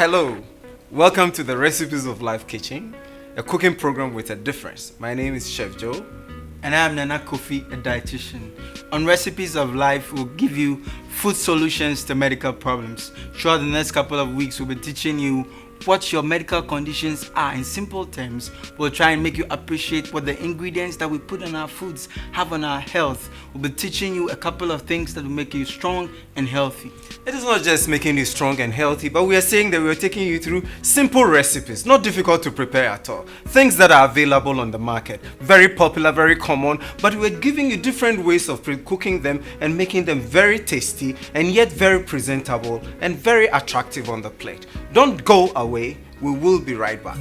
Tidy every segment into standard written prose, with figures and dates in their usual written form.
Hello, welcome to the Recipes of Life Kitchen, a cooking program with a difference. My name is Chef Joe. And I am Nana Kofi, a dietitian. On Recipes of Life, we'll give you food solutions to medical problems. Throughout the next couple of weeks, we'll be teaching you what your medical conditions are in simple terms. We'll try and make you appreciate what the ingredients that we put in our foods have on our health. We'll be teaching you a couple of things that will make you strong and healthy. It is not just making you strong and healthy, but we are saying that we are taking you through simple recipes, not difficult to prepare at all. Things that are available on the market, very popular, very common, but we're giving you different ways of cooking them and making them very tasty and yet very presentable and very attractive on the plate. Don't go away, we will be right back.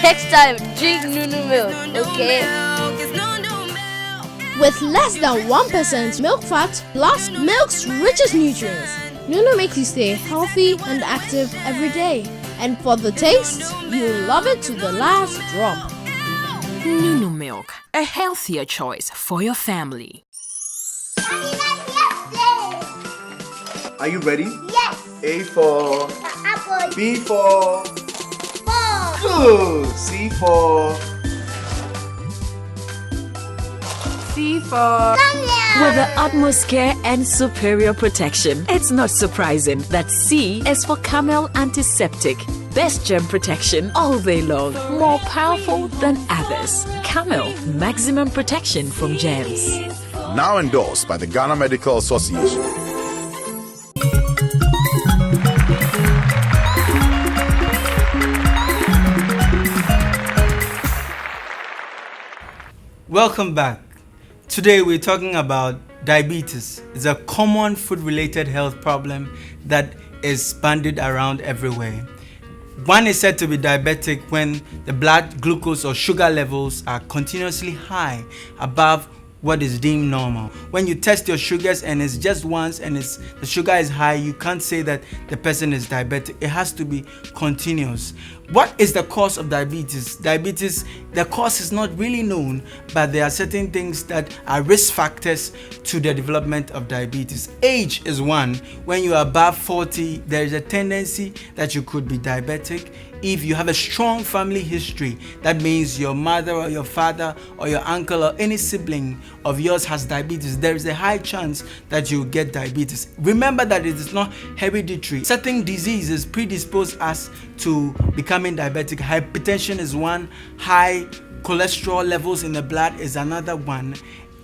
Next time, drink Nunu milk, okay? With less than 1% milk fat plus milk's richest nutrients, Nunu makes you stay healthy and active every day. And for the taste, you'll love it to the last drop. Nunu milk, a healthier choice for your family. Are you ready? Yes. A for Apple. B for Ball. good. C for C for with the utmost care and superior protection. It's not surprising that C is for Camel Antiseptic. Best germ protection all day long. More powerful than others. Camel, maximum protection from germs. Now endorsed by the Ghana Medical Association. Welcome back. Today we're talking about diabetes. It's a common food-related health problem that is bandied around everywhere. One is said to be diabetic when the blood glucose or sugar levels are continuously high above what is deemed normal. When you test your sugars and it's just once and the sugar is high, you can't say that the person is diabetic. It has to be continuous. What is the cause of diabetes? Diabetes, the cause is not really known, but there are certain things that are risk factors to the development of diabetes. Age is one. When you are above 40, there is a tendency that you could be diabetic. If you have a strong family history, that means your mother or your father or your uncle or any sibling of yours has diabetes, there is a high chance that you get diabetes. Remember that it is not hereditary. Certain diseases predispose us to becoming diabetic. Hypertension is one, high cholesterol levels in the blood is another one.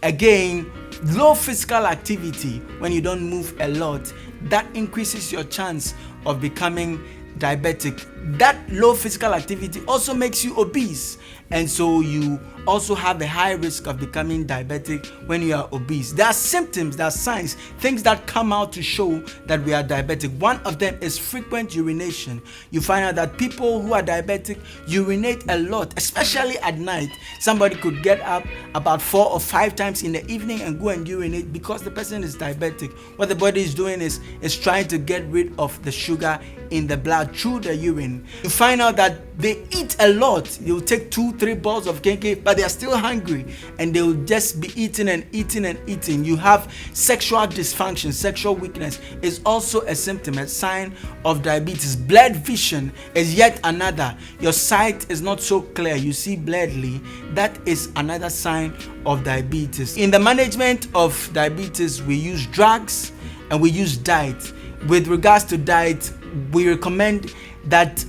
Again, low physical activity, when you don't move a lot, that increases your chance of becoming diabetic. That low physical activity also makes you obese, and so you also have a high risk of becoming diabetic when you are obese. There are symptoms, there are signs, things that come out to show that we are diabetic. One of them is frequent urination. You find out that people who are diabetic urinate a lot, especially at night. Somebody could get up about 4 or 5 times in the evening and go and urinate because the person is diabetic. What the body is doing is trying to get rid of the sugar in the blood through the urine. You find out that they eat a lot. They'll take 2-3 balls of cake, but they are still hungry and they will just be eating and eating and eating. You have sexual dysfunction. Sexual weakness is also a symptom, a sign of diabetes. Blurred vision is yet another. Your sight is not so clear, you see blurredly. That is another sign of diabetes. In the management of diabetes, we use drugs and we use diet. With regards to diet, we recommend that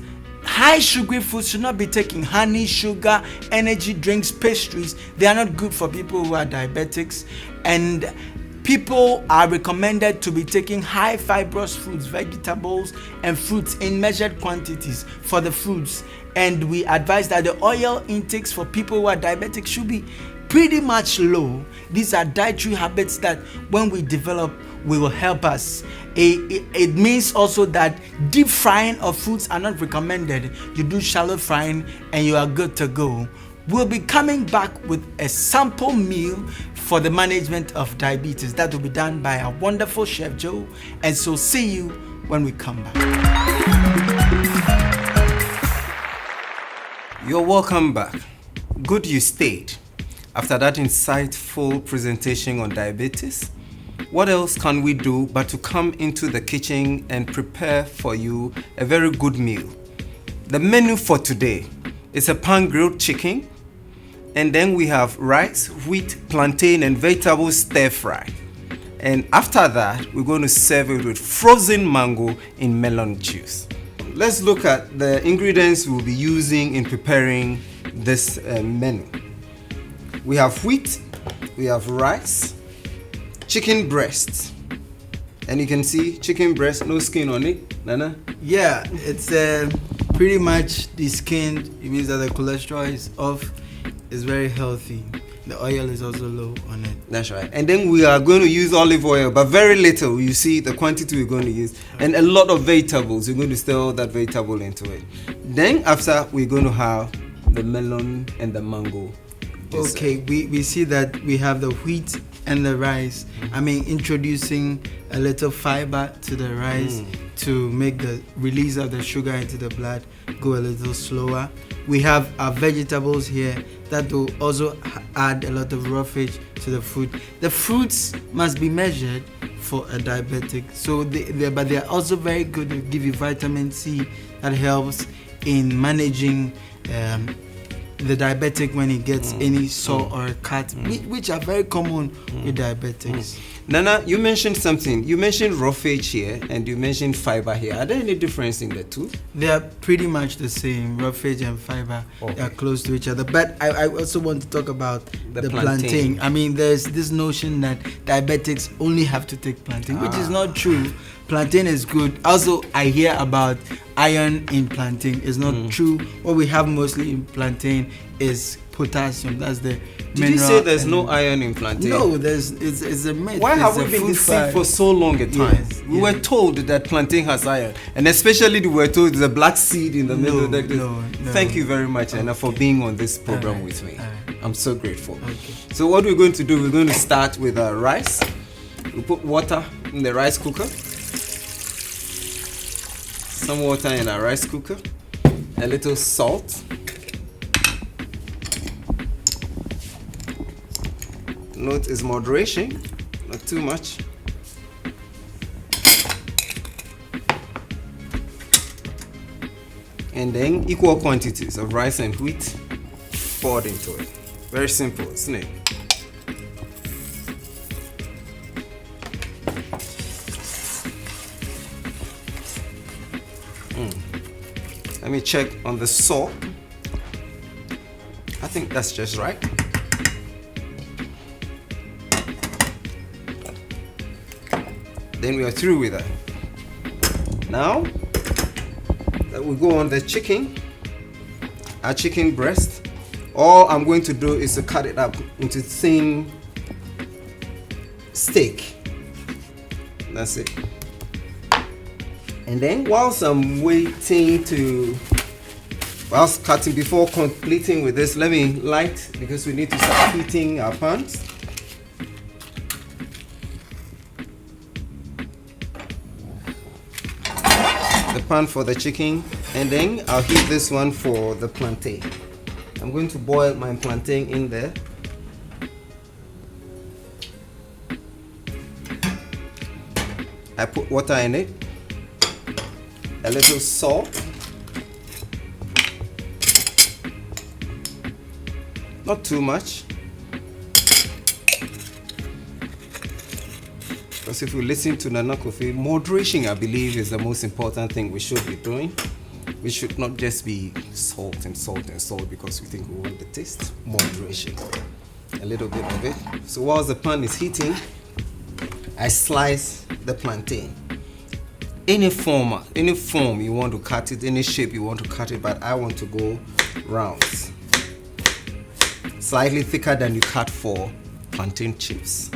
high sugary foods should not be taken. Honey, sugar, energy drinks, pastries, they are not good for people who are diabetics. And people are recommended to be taking high fibrous foods, vegetables and fruits in measured quantities for the foods. And we advise that the oil intakes for people who are diabetic should be pretty much low. These are dietary habits that when we develop will help us. It means also that deep frying of foods are not recommended. You do shallow frying and you are good to go. We'll be coming back with a sample meal for the management of diabetes. That will be done by our wonderful Chef Joe. And so see you when we come back. You're welcome back. Good you stayed. After that insightful presentation on diabetes, what else can we do but to come into the kitchen and prepare for you a very good meal? The menu for today is a pan-grilled chicken, and then we have rice, wheat, plantain, and vegetable stir-fry. And after that, we're going to serve it with frozen mango in melon juice. Let's look at the ingredients we'll be using in preparing this menu. We have wheat, we have rice, chicken breast, and you can see chicken breast, no skin on it, Nana? Yeah, it's pretty much deskinned. It means that the cholesterol is off. It's very healthy. The oil is also low on it. That's right. And then we are going to use olive oil, but very little. You see the quantity we're going to use. And a lot of vegetables. We're going to stir all that vegetable into it. Then after, we're going to have the melon and the mango. Okay, we see that we have the wheat and the rice. I mean, introducing a little fiber to the rice to make the release of the sugar into the blood go a little slower. We have our vegetables here that will also add a lot of roughage to the food. The fruits must be measured for a diabetic, so but they are also very good to give you vitamin C that helps in managing the diabetic when he gets any sore or a cut, which are very common with diabetics. Nana, you mentioned something. You mentioned roughage here and you mentioned fiber here. Are there any difference in the two? They are pretty much the same. Roughage and fiber are close to each other. But I also want to talk about the plantain. I mean, there's this notion that diabetics only have to take plantain, which is not true. Plantain is good. Also, I hear about iron in plantain. It's not true. What we have mostly in plantain is potassium. That's the Did you say there's no iron in plantain? No, it's a myth. Why have we been deceived for so long a time? Yes, we were told that plantain has iron, and especially we were told there's a black seed in the middle. No. Thank you very much, Anna, for being on this program with me. Right. I'm so grateful. Okay. So what we're going to do, we're going to start with our rice. We put water in the rice cooker. Some water in our rice cooker. A little salt. Note is moderation, not too much. And then equal quantities of rice and wheat poured into it. Very simple, isn't it? Let me check on the salt. I think that's just right. Then we are through with that. Now that we go on the chicken, our chicken breast, all I'm going to do is to cut it up into thin steak. That's it. And then whilst I'm waiting whilst cutting, before completing with this, let me light, because we need to start heating our pans. The pan for the chicken, and then I'll heat this one for the plantain. I'm going to boil my plantain in there. I put water in it, a little salt, not too much, because if we listen to Nana Kofi, moderation, I believe, is the most important thing we should be doing. We should not just be salt and salt and salt because we think we want the taste. Moderation, a little bit of it. So whilst the pan is heating, I slice the plantain. Any form you want to cut it, any shape you want to cut it, but I want to go rounds. Slightly thicker than you cut for plantain chips.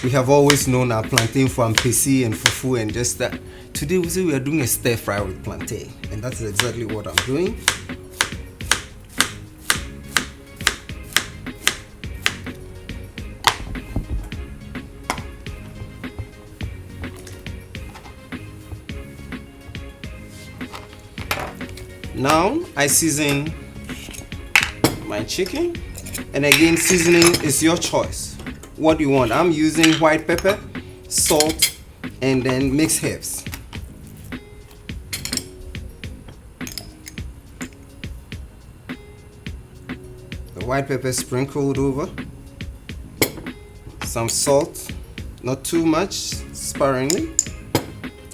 We have always known our plantain for ampesi and fufu and just that. Today we say we are doing a stir fry with plantain, and that's exactly what I'm doing. Now I season my chicken, and again, seasoning is your choice. What you want? I'm using white pepper, salt, and then mixed herbs. The white pepper sprinkled over, some salt, not too much, sparingly,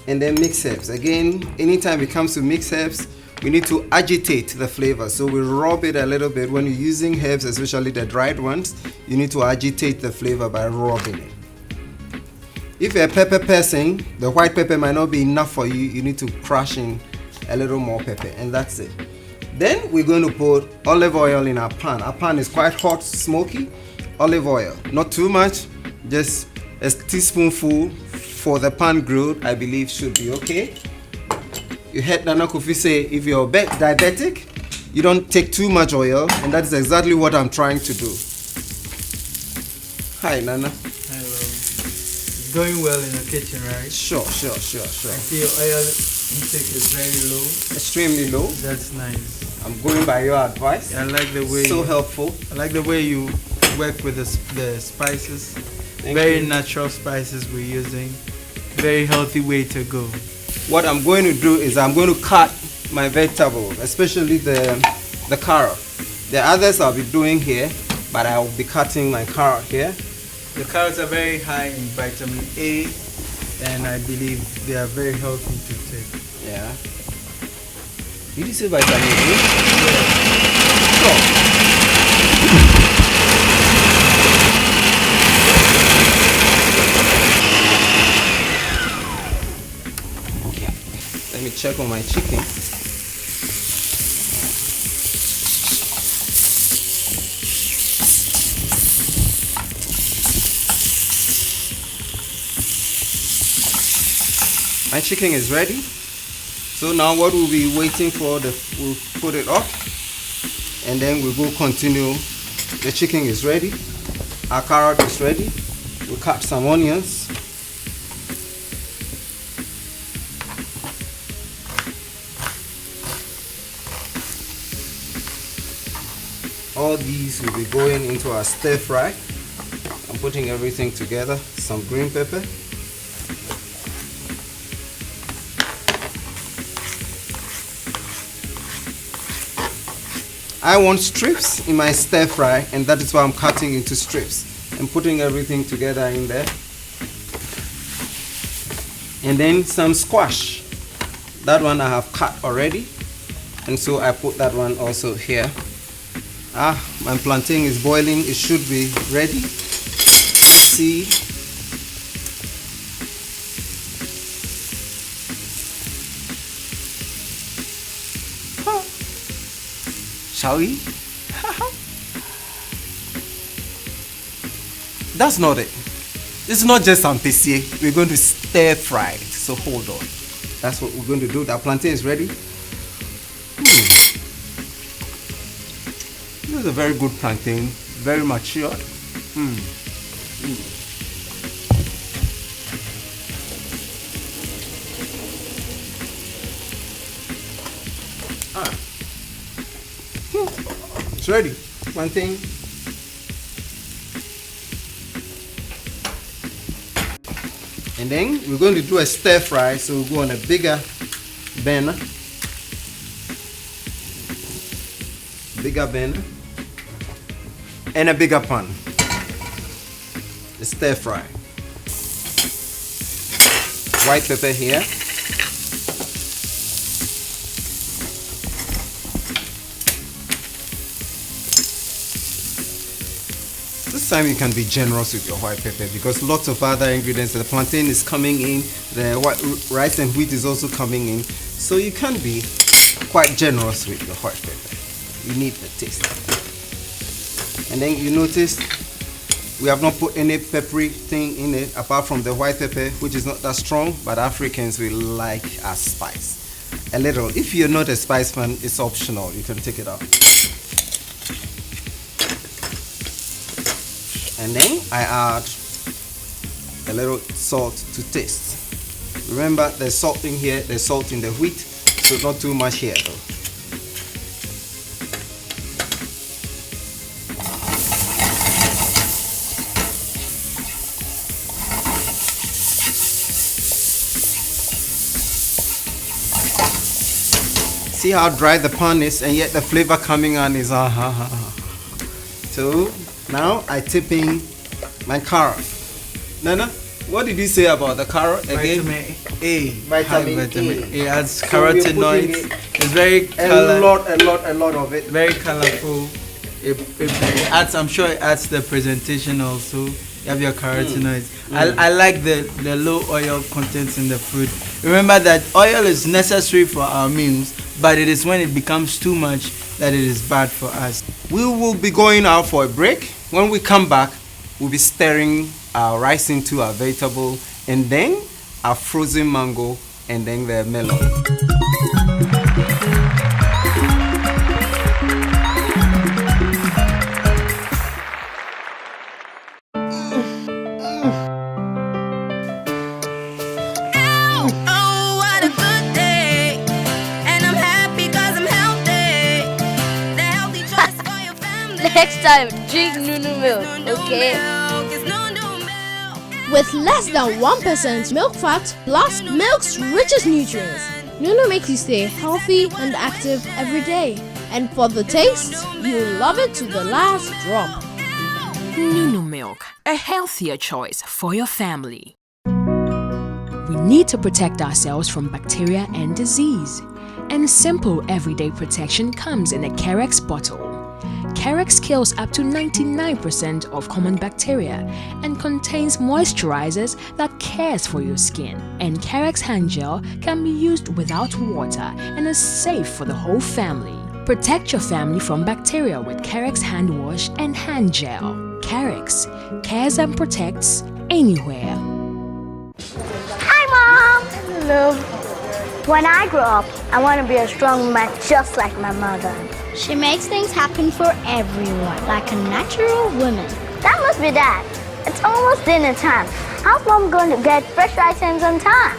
and then mixed herbs. Again, anytime it comes to mixed herbs, we need to agitate the flavor. So we rub it a little bit. When you're using herbs, especially the dried ones, you need to agitate the flavor by rubbing it. If you're a pepper person, the white pepper might not be enough for you. You need to crush in a little more pepper, and that's it. Then we're going to put olive oil in our pan. Our pan is quite hot, smoky. Olive oil, not too much, just a teaspoonful for the pan grilled, I believe should be okay. You heard Nana Kofi say if you're diabetic, you don't take too much oil, and that's exactly what I'm trying to do. Hi, Nana. Hello. It's going well in the kitchen, right? Sure. I see your oil intake is very low. Extremely low. That's nice. I'm going by your advice. I like the way So helpful. I like the way you work with the spices. Thank Very you. natural spices we're using. Very healthy way to go. What I'm going to do is I'm going to cut my vegetables, especially the carrot. The others I'll be doing here, but I'll be cutting my carrot here. The carrots are very high in vitamin A, and I believe they are very healthy to take. Yeah. Did you say vitamin A? Sure. Let me check on my chicken. My chicken is ready. So now what we'll be waiting for, we'll put it up, and then we'll go continue. The chicken is ready. Our carrot is ready. We'll cut some onions. All these will be going into our stir fry. I'm putting everything together. Some green pepper. I want strips in my stir fry, and that is why I'm cutting into strips and putting everything together in there. And then some squash. That one I have cut already, and so I put that one also here. My plantain is boiling. It should be ready. See. Shall we? That's not it. It's not just ampesi. We're going to stir fry it. So hold on. That's what we're going to do. That plantain is ready. This is a very good plantain. Very mature. It's ready. Plantain. And then we're going to do a stir fry, so we'll go on a bigger burner. And a bigger pan. The stir fry. White pepper here. This time you can be generous with your white pepper because lots of other ingredients. The plantain is coming in, the rice and wheat is also coming in. So you can be quite generous with your white pepper. You need the taste. And then you notice we have not put any peppery thing in it apart from the white pepper, which is not that strong, but Africans will like our spice. A little. If you're not a spice fan, it's optional. You can take it out. And then I add a little salt to taste. Remember, there's salt in here, there's salt in the wheat, so not too much here though. See how dry the pan is, and yet the flavor coming on is So now I tip in my carrot. Nana, what did you say about the carrot again? Vitamin A. Vitamin A adds So we're putting carotenoids. It's very a lot of it. very colorful. It adds, I'm sure it adds the presentation also. You have your carotenoids. I like the low oil contents in the food. Remember that oil is necessary for our meals, but it is when it becomes too much that it is bad for us. We will be going out for a break. When we come back, we'll be stirring our rice into our vegetable, and then our frozen mango, and then the melon. Next time, drink Nunu milk, okay? With less than 1% milk fat plus milk's richest nutrients, Nunu makes you stay healthy and active every day. And for the taste, you'll love it to the last drop. Nunu Milk, a healthier choice for your family. We need to protect ourselves from bacteria and disease. And simple everyday protection comes in a Carex bottle. Carex kills up to 99% of common bacteria and contains moisturizers that cares for your skin. And Carex hand gel can be used without water and is safe for the whole family. Protect your family from bacteria with Carex hand wash and hand gel. Carex cares and protects anywhere. Hi, Mom. Hello. When I grow up, I want to be a strong woman just like my mother. She makes things happen for everyone, like a natural woman. That must be Dad. It's almost dinner time. How's Mom going to get fresh items on time?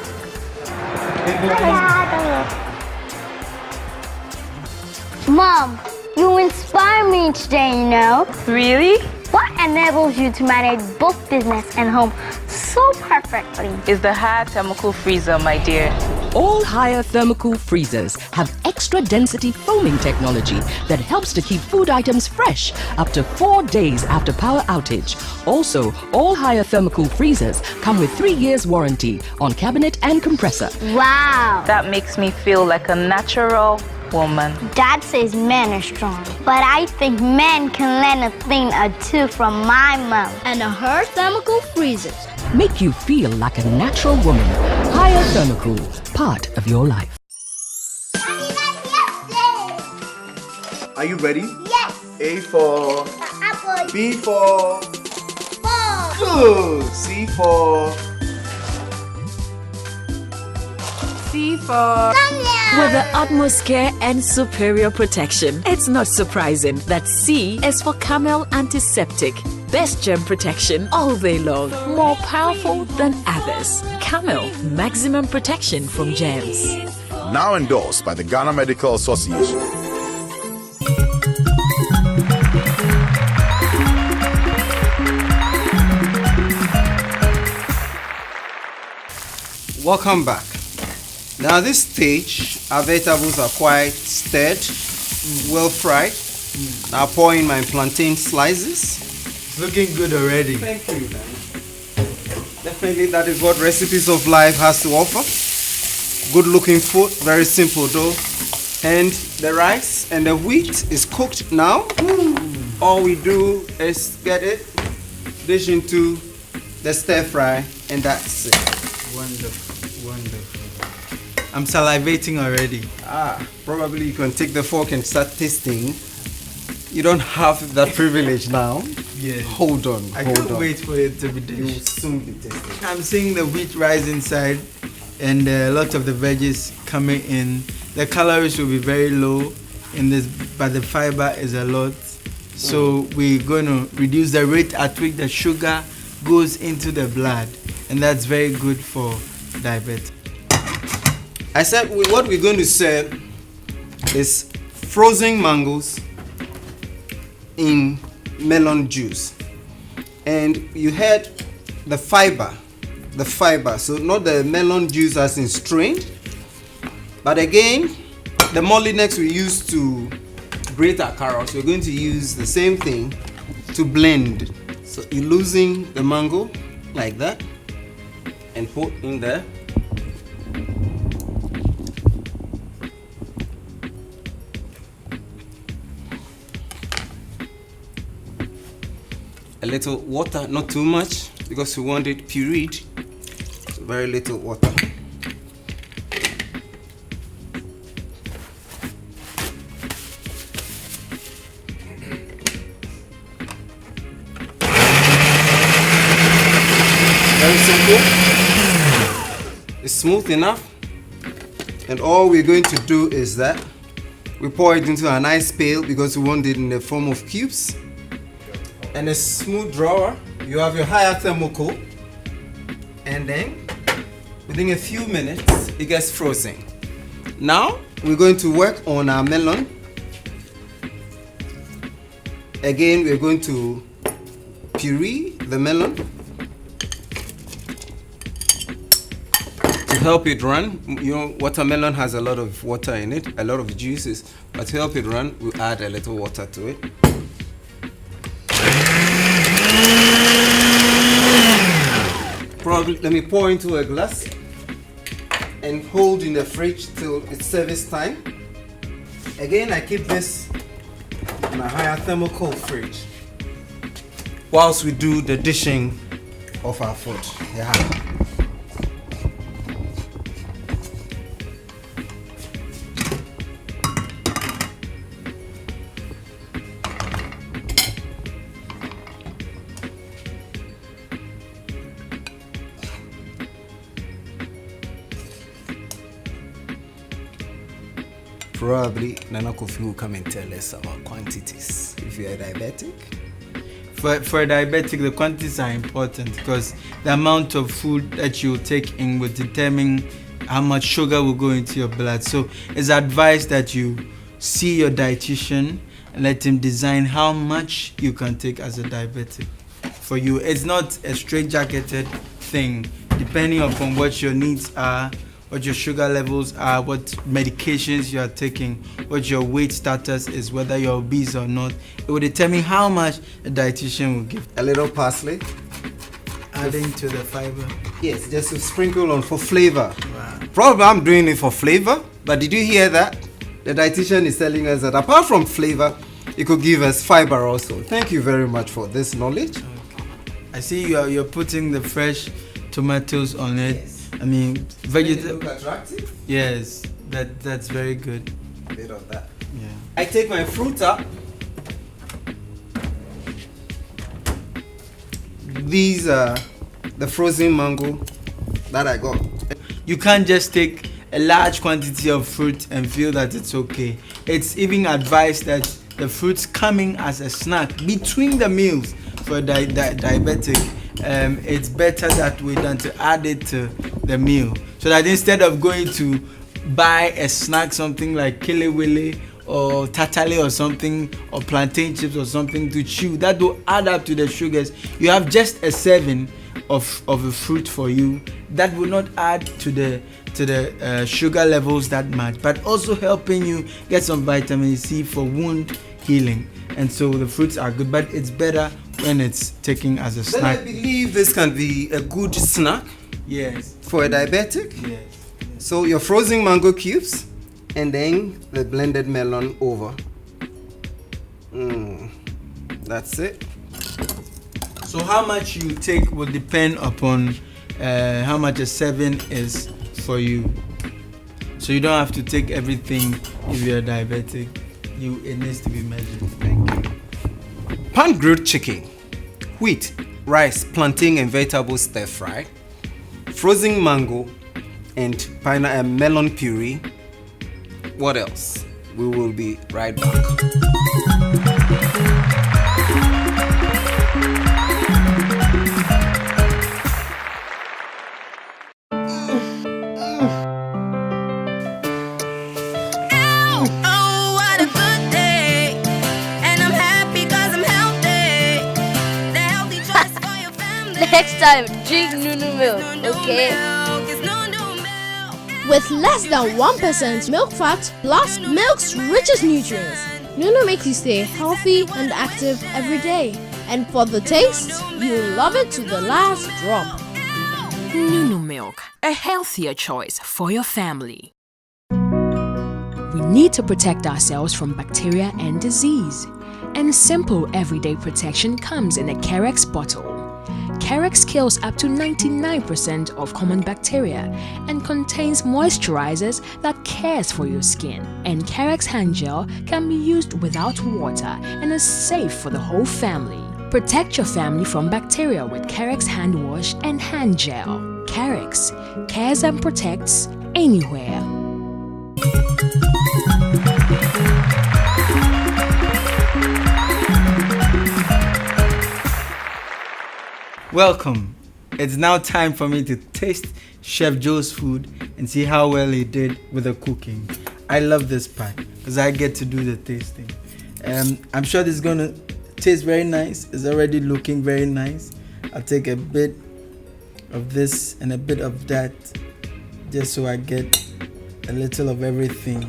Mom, you inspire me today, you know. Really? What enables you to manage both business and home so perfectly? Is the high thermal freezer, my dear. All higher thermocool freezers have extra density foaming technology that helps to keep food items fresh up to 4 days after power outage. Also, all higher thermocool freezers come with 3 years warranty on cabinet and compressor. Wow. That makes me feel like a natural woman. Dad says men are strong, but I think men can learn a thing or two from my mom. And her thermal freezers. Make you feel like a natural woman. Higher thermocool, part of your life. Are you ready? Yes. A for Apple. B for Ball. good. C for C for With the utmost care and superior protection, it's not surprising that C is for Camel Antiseptic. Best germ protection all day long, more powerful than others. Camel, maximum protection from germs. Now endorsed by the Ghana Medical Association. Welcome back. Now this stage, our vegetables are quite stirred, well fried. Now pour in my plantain slices. It's looking good already. Thank you, man. Definitely that is what Recipes of Life has to offer. Good looking food, very simple though. And the rice and the wheat is cooked now. All we do is get it, dish into the stir fry, and that's it. Wonderful, wonderful. I'm salivating already. Probably you can take the fork and start tasting. You don't have that privilege now. Yeah. Hold on, I hold can't on. wait for it to be You will dished. soon be tasting. I'm seeing the wheat rice inside and a lot of the veggies coming in. The calories will be very low in this, but the fiber is a lot. So we're going to reduce the rate at which the sugar goes into the blood, and that's very good for diabetes. I said what we're going to serve is frozen mangoes in melon juice. And you had the fiber, so not the melon juice as in strained, but again the molly next we use to grate our carrots, we're going to use the same thing to blend. So you're losing the mango like that and put in there. A little water, not too much, because we want it pureed. So very little water. Very simple. It's smooth enough. And all we're going to do is that we pour it into a nice pail because we want it in the form of cubes. And a smooth drawer, you have your higher thermocool, and then within a few minutes it gets frozen. Now we're going to work on our melon. Again, we're going to puree the melon to help it run. You know, watermelon has a lot of water in it, a lot of juices, but to help it run, we add a little water to it. Probably, let me pour into a glass and hold in the fridge till it's service time. Again, I keep this in a higher thermocool fridge whilst we do the dishing of our food. Yeah. Probably Nana Kofi will come and tell us about quantities if you are diabetic. For a diabetic, the quantities are important because the amount of food that you take in will determine how much sugar will go into your blood. So it's advised that you see your dietitian and let him design how much you can take as a diabetic. For you, it's not a straitjacketed thing. Depending upon what your needs are, what your sugar levels are, what medications you are taking, what your weight status is, whether you're obese or not, it will determine how much a dietitian will give. A little parsley. Adding to the fiber. Yes, just to sprinkle on for flavor. Wow. Probably I'm doing it for flavor, but did you hear that? The dietitian is telling us that apart from flavor, it could give us fiber also. Thank you very much for this knowledge. Okay. I see you're putting the fresh tomatoes on it. Yes. I mean, vegetable. Look attractive. Yes, that's very good. A bit of that. Yeah. I take my fruit up. These are the frozen mango that I got. You can't just take a large quantity of fruit and feel that it's okay. It's even advised that the fruits coming as a snack between the meals for diabetic. It's better that way than to add it to the meal. So that instead of going to buy a snack, something like kelewele or tatale or something, or plantain chips or something to chew, that will add up to the sugars. You have just a serving of a fruit for you that will not add to the sugar levels that much, but also helping you get some vitamin C for wound healing. And so the fruits are good, but it's better when it's taken as a snack. Then I believe this can be a good snack. Yes. For a diabetic. Yes. So your frozen mango cubes and then the blended melon over. That's it. So how much you take will depend upon how much a serving is for you. So you don't have to take everything if you're diabetic. It needs to be measured. Thank you. Pan grilled chicken, wheat, rice, plantain and vegetable stir fry, frozen mango and pineapple and melon puree. What else? We will be right back. Next time, drink Nunu milk, okay? with less than 1% milk fat plus milk's richest nutrients. Nunu makes you stay healthy and active every day. And for the taste, you love it to the last drop. Nunu Milk, a healthier choice for your family. We need to protect ourselves from bacteria and disease. And simple everyday protection comes in a Carex bottle. Carex kills up to 99% of common bacteria and contains moisturizers that cares for your skin. And Carex hand gel can be used without water and is safe for the whole family. Protect your family from bacteria with Carex hand wash and hand gel. Carex cares and protects anywhere. Welcome. It's now time for me to taste Chef Joe's food and see how well he did with the cooking. I love this part because I get to do the tasting. I'm sure this is gonna taste very nice. It's already looking very nice. I'll take a bit of this and a bit of that just so I get a little of everything.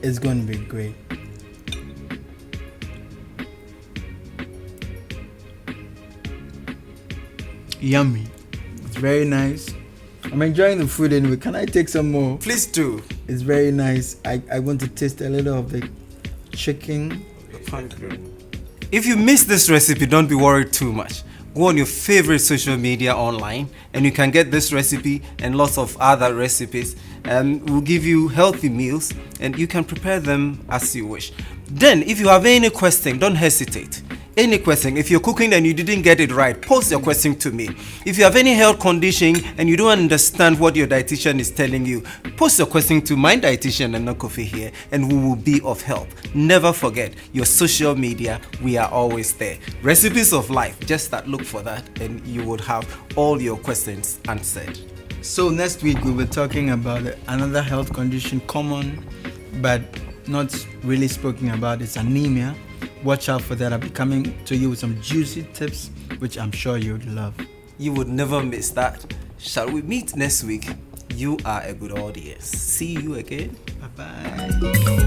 It's gonna be great. Yummy. It's very nice. I'm enjoying the food anyway. Can I take some more? Please do. It's very nice. I want to taste a little of the chicken. If you miss this recipe, don't be worried too much. Go on your favorite social media online and you can get this recipe and lots of other recipes. We'll give you healthy meals and you can prepare them as you wish. Then if you have any question, don't hesitate. Any question, if you're cooking and you didn't get it right, post your question to me. If you have any health condition and you don't understand what your dietitian is telling you, post your question to my dietitian and Kofi here and we will be of help. Never forget, your social media, we are always there. Recipes of Life, just look for that and you would have all your questions answered. So next week we'll be talking about another health condition common but not really spoken about. It's anemia. Watch out for that. I'll be coming to you with some juicy tips which I'm sure you'd love. You would never miss that. Shall we meet next week? You are a good audience. See you again. Bye-bye.